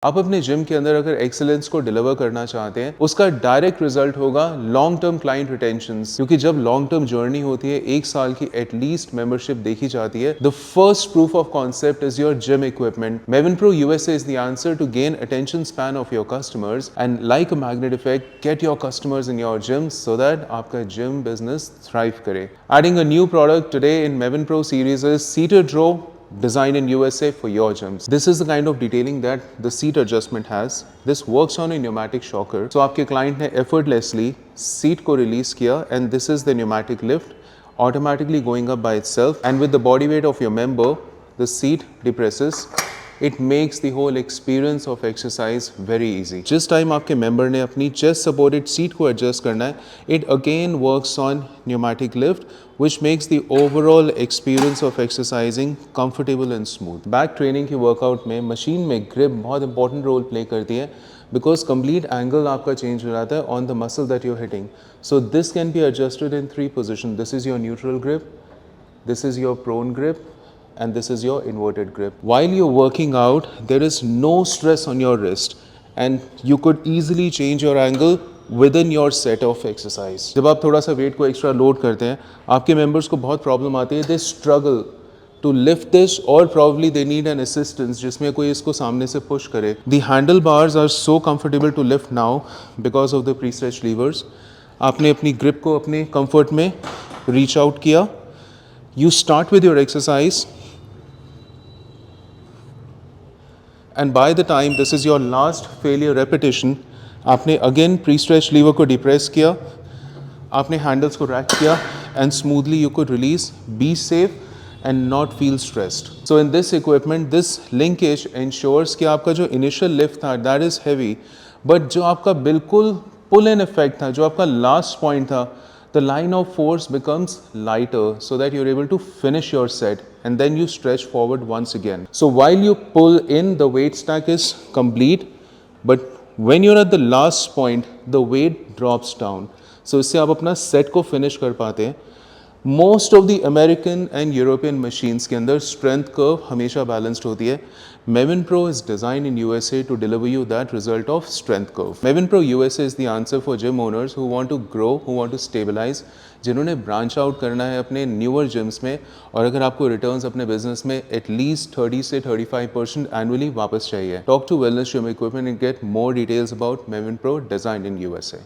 आप अपने जिम के अंदर अगर एक्सीलेंस को डिलीवर करना चाहते हैं, उसका डायरेक्ट रिजल्ट होगा लॉन्ग टर्म क्लाइंट रिटेंशन, क्योंकि जब लॉन्ग टर्म जर्नी होती है, 1 साल की एटलीस्ट मेंबरशिप देखी जाती है। The first proof of concept is your gym equipment. Maven Pro USA is the answer to gain attention span of your customers and like a magnet effect get your customers in your gym so that आपका gym business thrive करे। Adding a new product today in Maven Pro series is seated row, designed in USA for your gyms. This is the kind of detailing that the seat adjustment has. This works on a pneumatic shocker. So आपके client ने effortlessly seat को release किया and this is the pneumatic lift automatically going up by itself, and with the body weight of your member, the seat depresses. It makes the whole experience of exercise very easy. जिस time आपके member ने अपनी chest supported seat को adjust करना है, it again works on pneumatic lift, which makes the overall experience of exercising comfortable and smooth. Back training की workout में machine में ग्रिप बहुत इंपॉर्टेंट रोल प्ले करती है, because complete angle आपका चेंज हो जाता है on the muscle that you're hitting. So this can be adjusted in 3 positions. This is your neutral grip, this is your prone grip, and this is your inverted grip. While you're working out, there is no stress on your wrist and you could easily change your angle within your set of exercise. जब आप थोड़ा सा wait को extra load करते हैं, आपके members को बहुत प्रॉब्लम आती है, they struggle to lift this or probably they need an assistance जिसमें कोई इसको सामने से पुश करे. The handlebars are so comfortable to lift now because of the pre-stretch levers. आपने अपनी grip को अपने comfort में reach out किया. You start with your exercise, and by the time this is your last failure repetition, आपने again pre-stretch lever को depress किया, आपने handles को rack किया, and smoothly you could release, be safe and not feel stressed. So in this equipment, this linkage ensures कि आपका जो initial lift था that is heavy, but जो आपका बिल्कुल pull in effect था, जो आपका last point था, the line of force becomes lighter so that you're able to finish your set and then you stretch forward once again. So while you pull in, the weight stack is complete, but when you're at the last point, the weight drops down. So इससे आप अपना set को finish कर पाते हैं. Most of the American and European machines के अंदर strength curve हमेशा balanced होती है. Maven Pro is designed in USA to deliver you that result of strength curve. Maven Pro USA is the answer for gym owners who want to grow, who want to stabilize, जिन्होंने branch out करना है अपने newer gyms में, और अगर आपको returns अपने business में एटलीस्ट 30 से 35% एनुअली वापस चाहिए. Talk to Wellness Gym Equipment and get more details about Maven Pro designed in USA.